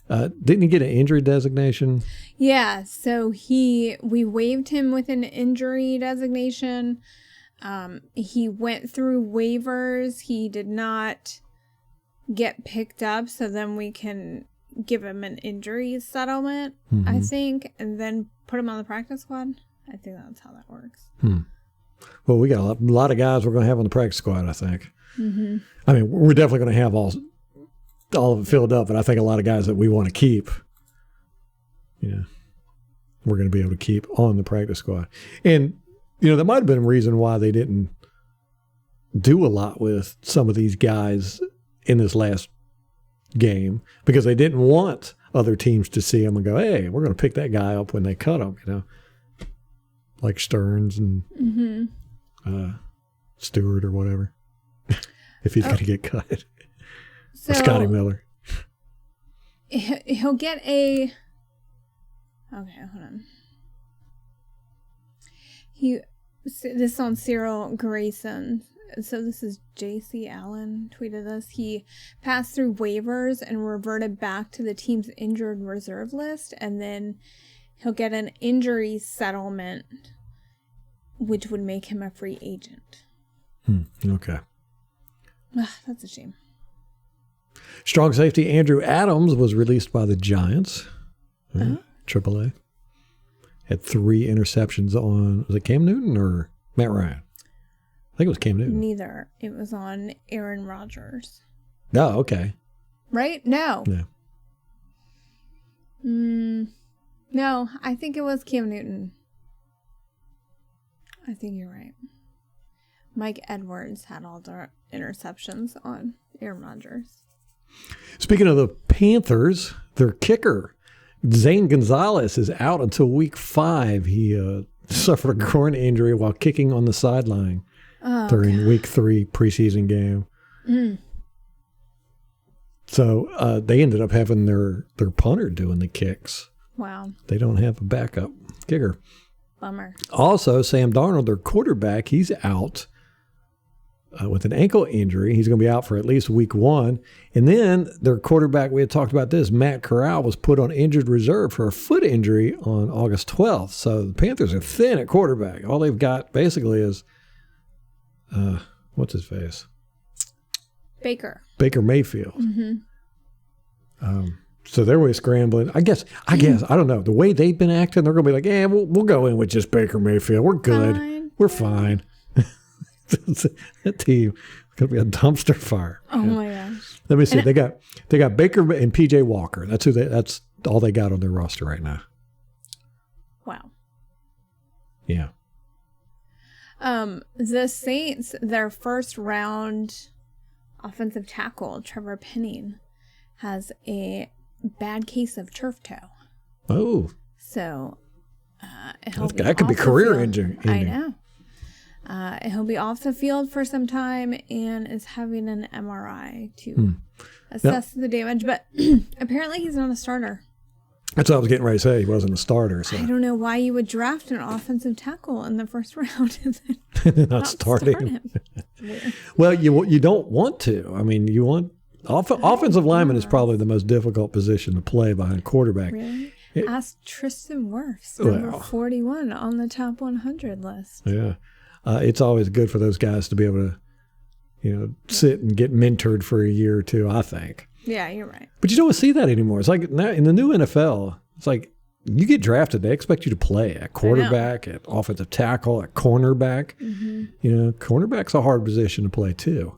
Didn't he get an injury designation? Yeah, so we waived him with an injury designation. He went through waivers. He did not get picked up, so then we can give him an injury settlement, I think, and then put him on the practice squad. I think that's how that works. Well, we got a lot of guys we're going to have on the practice squad, I think. Mm-hmm. I mean, we're definitely going to have all of it filled up, but I think a lot of guys that we want to keep, we're going to be able to keep on the practice squad. And, that might have been a reason why they didn't do a lot with some of these guys in this last game, because they didn't want other teams to see them and go, hey, we're going to pick that guy up when they cut him, like Stearns and Stewart or whatever, if he's going to get cut. So, or Scotty Miller. He'll get a... Okay, hold on. This is on Cyril Grayson. So this is J.C. Allen tweeted this. He passed through waivers and reverted back to the team's injured reserve list, and then he'll get an injury settlement, which would make him a free agent. Okay. That's a shame. Strong safety Andrew Adams was released by the Giants. AAA. Had 3 interceptions on, was it Cam Newton or Matt Ryan? I think it was Cam Newton. Neither. It was on Aaron Rodgers. Oh, okay. Right? No. Yeah. No, I think it was Cam Newton. I think you're right. Mike Edwards had all the interceptions on Aaron Rodgers. Speaking of the Panthers, their kicker, Zane Gonzalez, is out until week 5. He suffered a groin injury while kicking on the sideline during week 3 preseason game. So they ended up having their punter doing the kicks. Wow. They don't have a backup kicker. Bummer. Also, Sam Darnold, their quarterback, he's out with an ankle injury. He's going to be out for at least week 1. And then their quarterback, we had talked about this, Matt Corral, was put on injured reserve for a foot injury on August 12th. So the Panthers are thin at quarterback. All they've got basically is, what's his face? Baker Mayfield. So they're really scrambling. I guess, I don't know. The way they've been acting, they're going to be like, yeah, we'll go in with just Baker Mayfield. We're good. Fine. We're fine. That team is going to be a dumpster fire. Oh my gosh. Let me see. They got Baker and PJ Walker. That's all they got on their roster right now. Wow. Yeah. The Saints, their first round offensive tackle, Trevor Penning, has a bad case of turf toe. Oh. So that could be career ending. I know. He'll be off the field for some time and is having an MRI to assess the damage. But apparently he's not a starter. That's what I was getting ready to say. He wasn't a starter. So. I don't know why you would draft an offensive tackle in the first round and then not starting. him. Weird. Well, you don't want to. I mean, you want offensive lineman is probably the most difficult position to play behind quarterback. Really? Ask Tristan Wirfs, number 41 on the top 100 list. Yeah. It's always good for those guys to be able to, sit and get mentored for a year or two, I think. Yeah, you're right. But you don't see that anymore. It's like now in the new NFL, it's like you get drafted, they expect you to play at quarterback, at offensive tackle, at cornerback. Mm-hmm. Cornerback's a hard position to play too.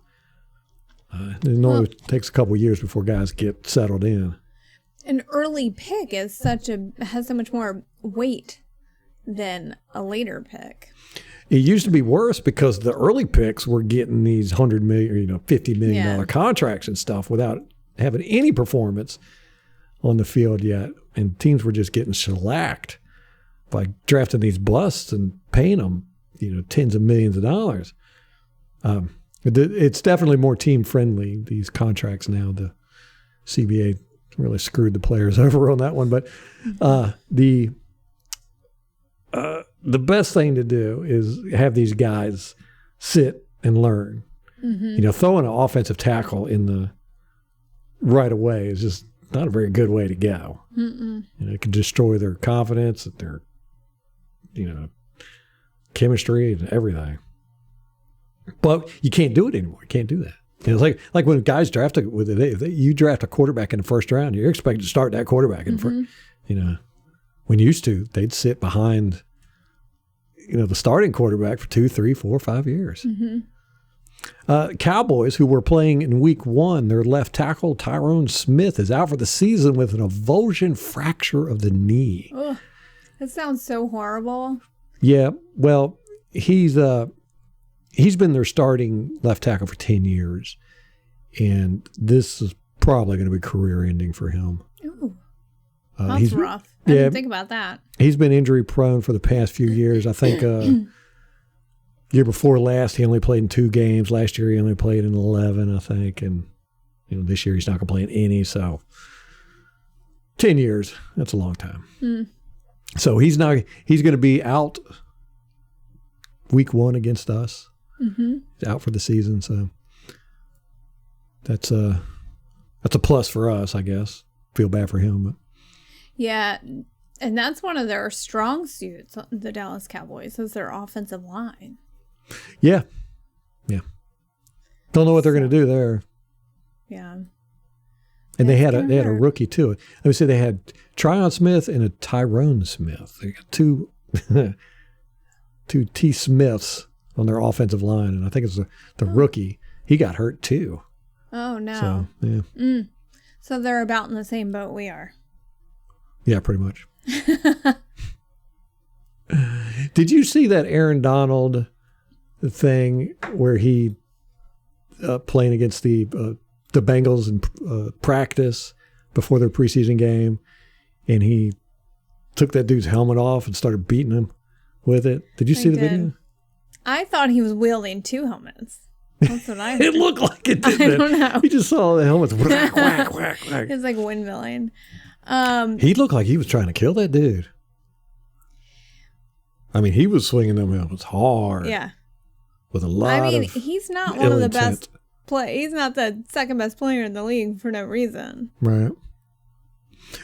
It normally takes a couple of years before guys get settled in. An early pick has so much more weight than a later pick. It used to be worse because the early picks were getting these $100 million, $50 million contracts and stuff without having any performance on the field yet. And teams were just getting shellacked by drafting these busts and paying them, tens of millions of dollars. It's definitely more team friendly, these contracts now. The CBA really screwed the players over on that one. But the best thing to do is have these guys sit and learn. Mm-hmm. Throwing an offensive tackle in the right away is just not a very good way to go. It can destroy their confidence, their chemistry and everything. But you can't do it anymore. You can't do that. It's like when guys draft you draft a quarterback in the first round, you're expected to start that quarterback in the first. When used to, they'd sit behind the starting quarterback for 2, 3, 4, 5 years. Cowboys, who were playing in week 1, their left tackle, Tyrone Smith, is out for the season with an avulsion fracture of the knee. Ugh, that sounds so horrible. Yeah, well, he's been their starting left tackle for 10 years, and this is probably going to be career-ending for him. Ooh, that's rough. I didn't think about that. He's been injury-prone for the past few years. I think year before last, he only played in 2 games. Last year, he only played in 11, I think, and this year he's not going to play in any. So 10 years, that's a long time. So he's going to be out week 1 against us. He's out for the season, so that's a plus for us, I guess. Feel bad for him, but yeah, and that's one of their strong suits, the Dallas Cowboys, is their offensive line. Yeah. Don't know what they're going to do there. Yeah. And they had a rookie too. Let me say they had Tryon Smith and a Tyrone Smith. They got two T. Smiths on their offensive line, and I think it's the rookie. He got hurt too. Oh no! So yeah. So they're about in the same boat we are. Yeah, pretty much. Did you see that Aaron Donald thing where he playing against the Bengals in practice before their preseason game, and he took that dude's helmet off and started beating him with it? Did you see the video? I thought he was wielding 2 helmets. That's what I heard. It looked like it, didn't it? I don't know. You just saw the helmets whack, whack, whack, whack. It was like windmilling. He looked like he was trying to kill that dude. I mean, he was swinging them helmets hard. Yeah. With a lot of he's not one of the best He's not the second best player in the league for no reason. Right.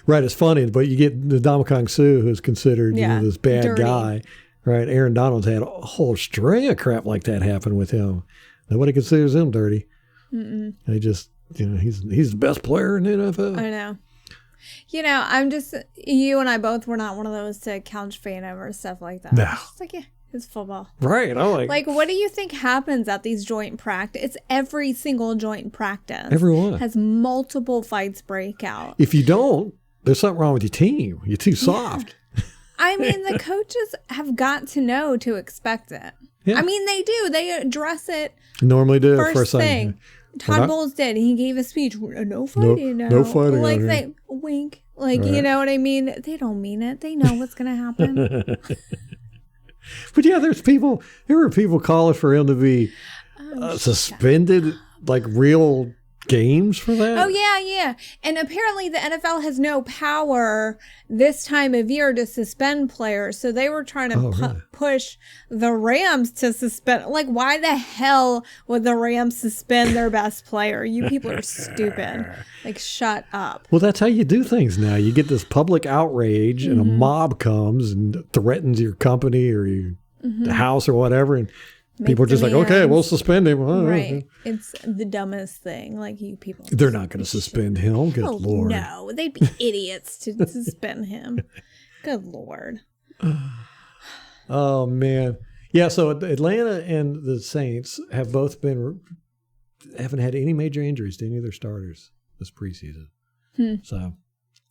Right, it's funny, but you get the Ndamukong Suh, who's considered this bad dirty guy. Right, Aaron Donald's had a whole string of crap like that happen with him. Nobody considers him dirty. They just, he's the best player in the NFL. I know. I'm just, you and I both were not one of those to couch fan over stuff like that. No. It's just like, it's football. Right. Like, what do you think happens at these joint practice? It's every single joint practice. Everyone has multiple fights break out. If you don't, there's something wrong with your team. You're too soft. I mean, the coaches have got to know to expect it. Yeah. I mean, they do. They address it. Normally do. First thing. Todd Bowles did. He gave a speech. No fighting now. No fighting. Like, they wink. Like, right. You know what I mean? They don't mean it. They know what's going to happen. But yeah, there were people calling for him to be suspended, like real games for that? Oh, yeah. And apparently the NFL has no power this time of year to suspend players. So they were trying to really? push the Rams to suspend. Like, why the hell would the Rams suspend their best player? You people are stupid. Like, shut up. Well, that's how you do things now. You get this public outrage and a mob comes and threatens your company or the house or whatever. And people are just like, okay, we'll suspend him. Right. It's the dumbest thing. Like, you people. They're not going to suspend him. Good Lord. No, they'd be idiots to suspend him. Good Lord. Oh, man. Yeah, so Atlanta and the Saints have both haven't had any major injuries to any of their starters this preseason. So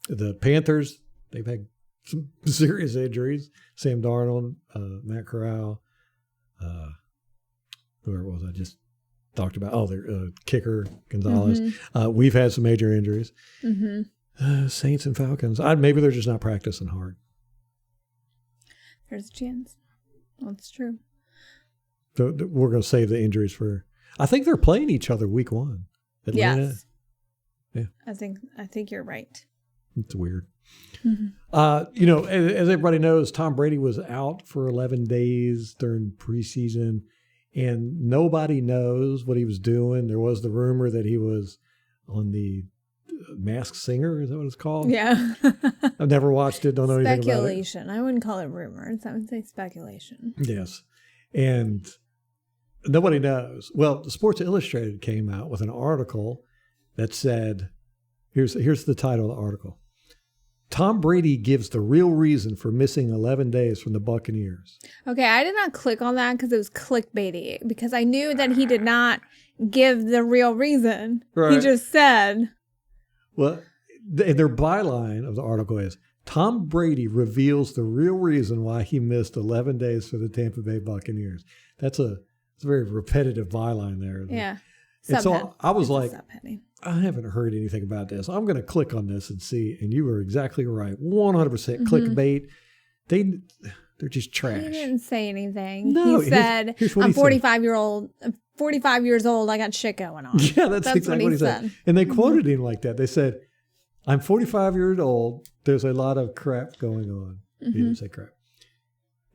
the Panthers, they've had some serious injuries. Sam Darnold, Matt Corral, whoever it was I just talked about. Oh, their kicker, Gonzalez. We've had some major injuries. Saints and Falcons. Maybe they're just not practicing hard. There's a chance. That's true. So we're going to save the injuries for. I think they're playing each other week 1. Atlanta. Yes. Yeah. I think you're right. It's weird. As everybody knows, Tom Brady was out for 11 days during preseason, and nobody knows what he was doing. There was the rumor that he was on the Masked Singer. Is that what it's called? Yeah. I've never watched it. Don't know anything about it. Speculation. I wouldn't call it rumors. I would say speculation. Yes. And nobody knows. Well, the Sports Illustrated came out with an article that said, here's the title of the article. Tom Brady gives the real reason for missing 11 days from the Buccaneers. Okay, I did not click on that because it was clickbaity, because I knew that he did not give the real reason. Right. He just said. Well, their byline of the article is, Tom Brady reveals the real reason why he missed 11 days for the Tampa Bay Buccaneers. It's a very repetitive byline there. Yeah. And so I was It's like, subheading. I haven't heard anything about this. I'm going to click on this and see. And you were exactly right. 100% clickbait. They're just trash. He didn't say anything. No, he said, here's what I'm he said. 45 years old. I got shit going on. Yeah, that's exactly what he said. And they quoted him like that. They said, I'm 45 years old. There's a lot of crap going on. He didn't say crap.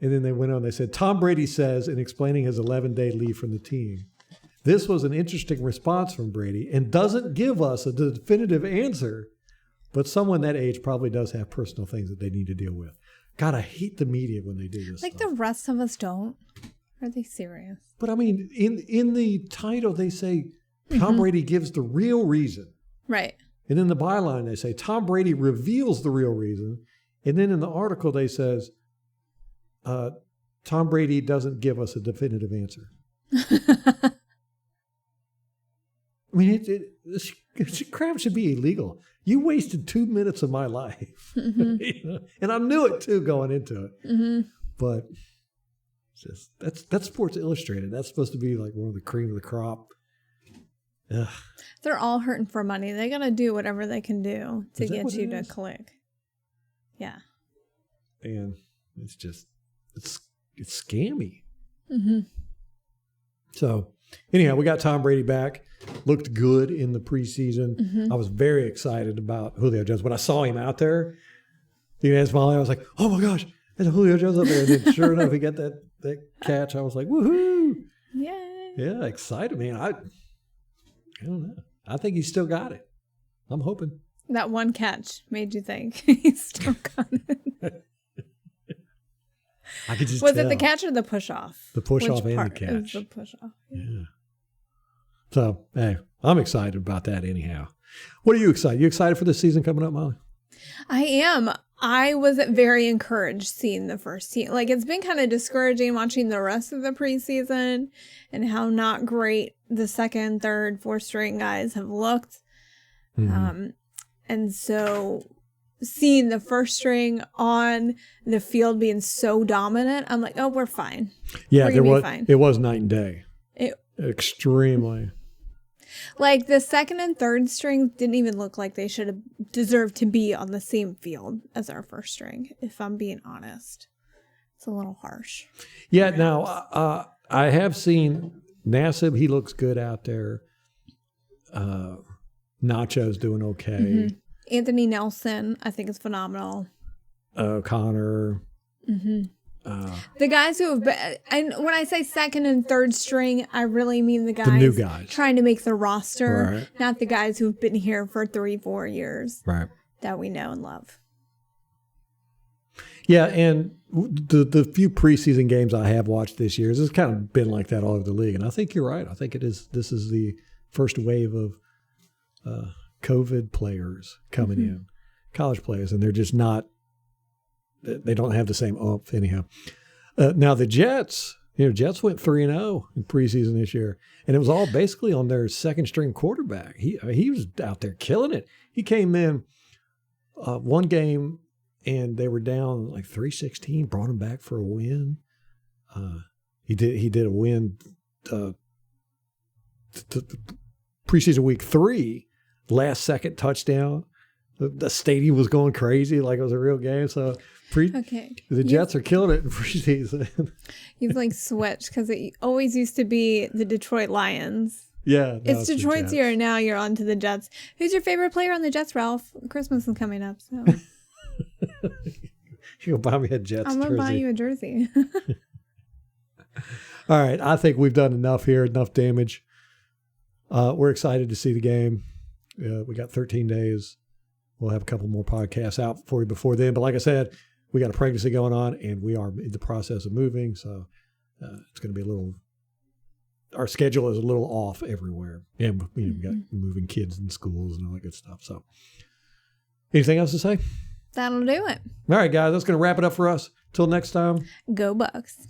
And then they went on. They said, Tom Brady says, in explaining his 11-day leave from the team, this was an interesting response from Brady and doesn't give us a definitive answer, but someone that age probably does have personal things that they need to deal with. God, I hate the media when they do this Like stuff. the rest of us don't. Are they serious? But I mean, in the title, they say Tom Brady gives the real reason. Right. And in the byline, they say Tom Brady reveals the real reason. And then in the article, they says Tom Brady doesn't give us a definitive answer. I mean, this crap should be illegal. You wasted 2 minutes of my life. You know? And I knew it, too, going into it. But it's just, that's Sports Illustrated. That's supposed to be like one of the cream of the crop. Ugh. They're all hurting for money. They got to do whatever they can do to get you to click. Yeah. And it's just, it's scammy. So, anyhow, we got Tom Brady back. Looked good in the preseason. I was very excited about Julio Jones. When I saw him out there, I was like, oh my gosh, there's Julio Jones up there. And then sure enough, he got that catch. I was like, woohoo. Yay. Yeah, excited, man. I don't know. I think he's still got it. I'm hoping. That one catch made you think he's still got it. I could just Was tell. it the catch or the push-off? The push-off and the It was catch. the push-off. Yeah. So, hey, I'm excited about that anyhow. What are you excited? You excited for the season coming up, Molly? I am. I was very encouraged seeing the first team. Like, it's been kind of discouraging watching the rest of the preseason and how not great the second, third, fourth string guys have looked. And so seeing the first string on the field being so dominant, I'm like, oh, we're fine. Yeah, we're gonna be fine. It was night and day. Extremely. Like, the second and third string didn't even look like they should have deserved to be on the same field as our first string, if I'm being honest. It's a little harsh. Yeah, now, I have seen Nassib. He looks good out there. Nacho's doing okay. Mm-hmm. Anthony Nelson, I think, is phenomenal. Connor. Mm-hmm. The guys who have been, and when I say second and third string, I really mean the new guys trying to make the roster, right. Not the guys who've been here for 3-4 years, right? That we know and love. Yeah, and the few preseason games I have watched this year, it's kind of been like that all over the league. And I think you're right. I think it is. This is the first wave of COVID players coming in, college players, and they're just not. They don't have the same oomph anyhow. Now the Jets, Jets went 3-0 in preseason this year, and it was all basically on their second string quarterback. He was out there killing it. He came in one game and they were down like 3-16, brought him back for a win. He did a win preseason week 3, last second touchdown. The stadium was going crazy like it was a real game. So the Jets are killing it in preseason. You've like switched because it always used to be the Detroit Lions. Yeah. It's Detroit's year, and now you're on to the Jets. Who's your favorite player on the Jets, Ralph? Christmas is coming up, so. You'll buy me a Jets jersey. I'm going to buy you a jersey. All right. I think we've done enough here, enough damage. We're excited to see the game. We got 13 days. We'll have a couple more podcasts out for you before then. But like I said, we got a pregnancy going on, and we are in the process of moving. So it's going to be our schedule is a little off everywhere. And we got moving kids in schools and all that good stuff. So anything else to say? That'll do it. All right, guys, that's going to wrap it up for us. Till next time. Go Bucs.